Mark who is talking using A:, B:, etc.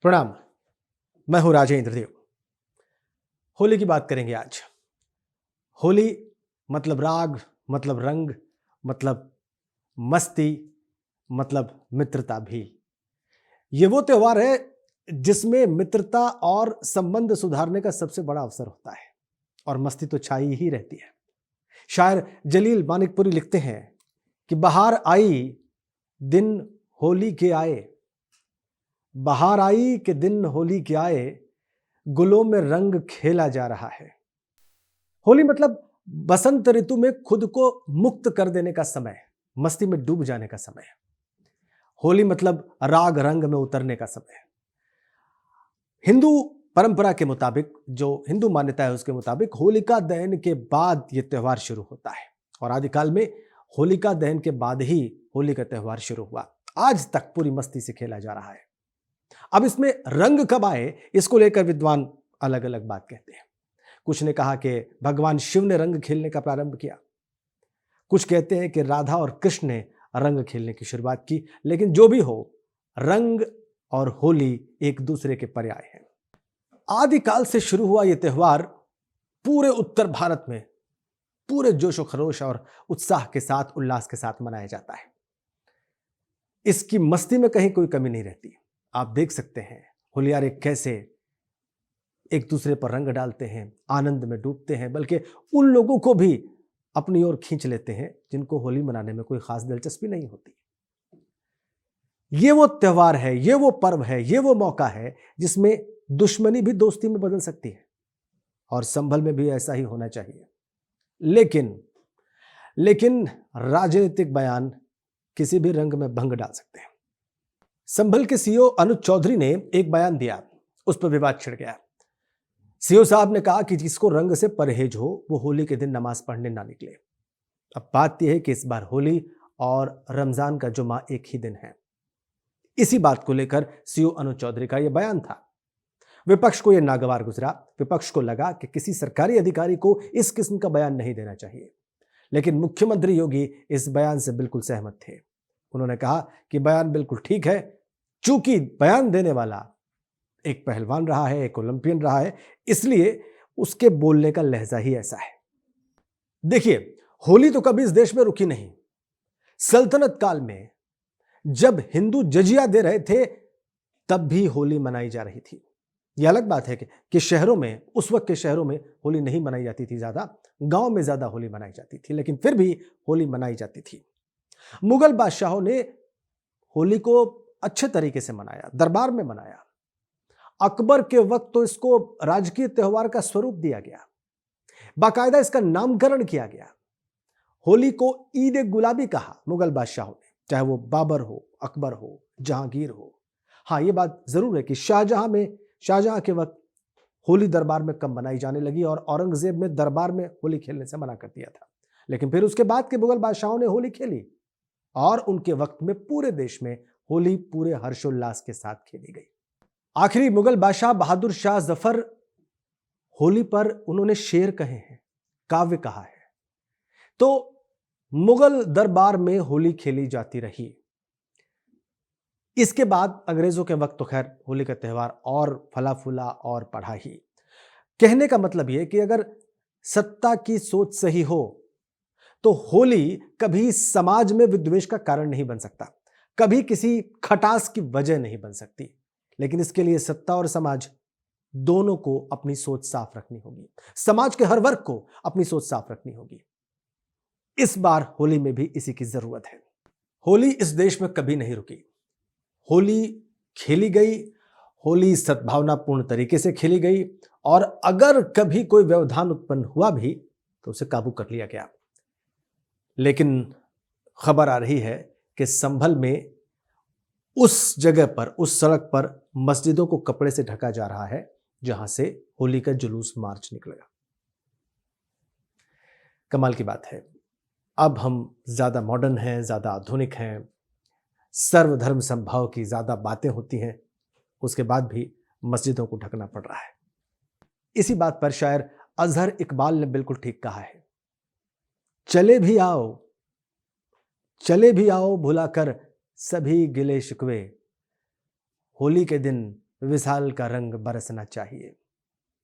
A: प्रणाम। मैं हूं राजेंद्र देव। होली की बात करेंगे आज। होली मतलब राग, मतलब रंग, मतलब मस्ती, मतलब मित्रता भी। ये वो त्योहार है जिसमें मित्रता और संबंध सुधारने का सबसे बड़ा अवसर होता है और मस्ती तो छाई ही रहती है। शायर जलील मानिकपुरी लिखते हैं कि बहार आई दिन होली के आए, बहार आई के दिन होली के आए, गुलों में रंग खेला जा रहा है। होली मतलब बसंत ऋतु में खुद को मुक्त कर देने का समय, मस्ती में डूब जाने का समय। होली मतलब राग रंग में उतरने का समय। हिंदू परंपरा के मुताबिक, जो हिंदू मान्यता है उसके मुताबिक, होलिका दहन के बाद यह त्योहार शुरू होता है और आदिकाल में होलिका दहन के बाद ही होली का त्योहार शुरू हुआ। आज तक पूरी मस्ती से खेला जा रहा है। अब इसमें रंग कब आए, इसको लेकर विद्वान अलग अलग बात कहते हैं। कुछ ने कहा कि भगवान शिव ने रंग खेलने का प्रारंभ किया, कुछ कहते हैं कि राधा और कृष्ण ने रंग खेलने की शुरुआत की। लेकिन जो भी हो, रंग और होली एक दूसरे के पर्याय हैं। आदिकाल से शुरू हुआ यह त्योहार पूरे उत्तर भारत में पूरे जोशो खरोश और उत्साह के साथ, उल्लास के साथ मनाया जाता है। इसकी मस्ती में कहीं कोई कमी नहीं रहती। आप देख सकते हैं होलियारे कैसे एक दूसरे पर रंग डालते हैं, आनंद में डूबते हैं, बल्कि उन लोगों को भी अपनी ओर खींच लेते हैं जिनको होली मनाने में कोई खास दिलचस्पी नहीं होती। ये वो त्योहार है, ये वो पर्व है, ये वो मौका है जिसमें दुश्मनी भी दोस्ती में बदल सकती है और संभल में भी ऐसा ही होना चाहिए। लेकिन राजनीतिक बयान किसी भी रंग में भंग डाल सकते हैं। संभल के सीईओ अनुज चौधरी ने एक बयान दिया, उस पर विवाद छिड़ गया। सीईओ साहब ने कहा कि जिसको रंग से परहेज हो वो होली के दिन नमाज पढ़ने ना निकले। अब बात यह है कि इस बार होली और रमजान का जुमा एक ही दिन है। इसी बात को लेकर सीईओ अनुज चौधरी का यह बयान था। विपक्ष को यह नागवार गुजरा। विपक्ष को लगा कि किसी सरकारी अधिकारी को इस किस्म का बयान नहीं देना चाहिए, लेकिन मुख्यमंत्री योगी इस बयान से बिल्कुल सहमत थे। उन्होंने कहा कि बयान बिल्कुल ठीक है, चूंकि बयान देने वाला एक पहलवान रहा है, एक ओलंपियन रहा है, इसलिए उसके बोलने का लहजा ही ऐसा है। देखिए, होली तो कभी इस देश में रुकी नहीं। सल्तनत काल में जब हिंदू जजिया दे रहे थे तब भी होली मनाई जा रही थी। यह अलग बात है कि शहरों में, उस वक्त के शहरों में होली नहीं मनाई जाती थी, ज्यादा गांव में ज्यादा होली मनाई जाती थी, लेकिन फिर भी होली मनाई जाती थी। मुगल बादशाहों ने होली को अच्छे तरीके से मनाया, दरबार में मनाया। अकबर के वक्त तो इसको राजकीय त्योहार का स्वरूप दिया गया, बाकायदा इसका नामकरण किया गया। होली को ईद गुलाबी कहा मुगल बादशाहों ने, चाहे वो बाबर हो, अकबर हो, जहांगीर हो। हाँ, ये बात जरूर है कि शाहजहां के वक्त होली दरबार में कम मनाई जाने लगी और औरंगजेब ने दरबार में होली खेलने से मना कर दिया था। लेकिन फिर उसके बाद के मुगल बादशाहों ने होली खेली और उनके वक्त में पूरे देश में होली पूरे हर्षोल्लास के साथ खेली गई। आखिरी मुगल बादशाह बहादुर शाह जफर, होली पर उन्होंने शेर कहे हैं, काव्य कहा है। तो मुगल दरबार में होली खेली जाती रही। इसके बाद अंग्रेजों के वक्त तो खैर होली का त्योहार और फला फूला और बढ़ा ही। कहने का मतलब यह कि अगर सत्ता की सोच सही हो तो होली कभी समाज में विद्वेष का कारण नहीं बन सकता, कभी किसी खटास की वजह नहीं बन सकती। लेकिन इसके लिए सत्ता और समाज दोनों को अपनी सोच साफ रखनी होगी, समाज के हर वर्ग को अपनी सोच साफ रखनी होगी। इस बार होली में भी इसी की जरूरत है। होली इस देश में कभी नहीं रुकी। होली खेली गई, होली सद्भावनापूर्ण तरीके से खेली गई और अगर कभी कोई व्यवधान उत्पन्न हुआ भी तो उसे काबू कर लिया गया। लेकिन खबर आ रही है कि संभल में उस जगह पर, उस सड़क पर मस्जिदों को कपड़े से ढका जा रहा है जहां से होली का जुलूस मार्च निकलेगा। कमाल की बात है। अब हम ज्यादा मॉडर्न हैं, ज्यादा आधुनिक हैं, सर्वधर्म समभाव की ज्यादा बातें होती हैं, उसके बाद भी मस्जिदों को ढकना पड़ रहा है। इसी बात पर शायर अजहर इकबाल ने बिल्कुल ठीक कहा है, चले भी आओ भुलाकर सभी गिले शिकवे, होली के दिन विशाल का रंग बरसना चाहिए।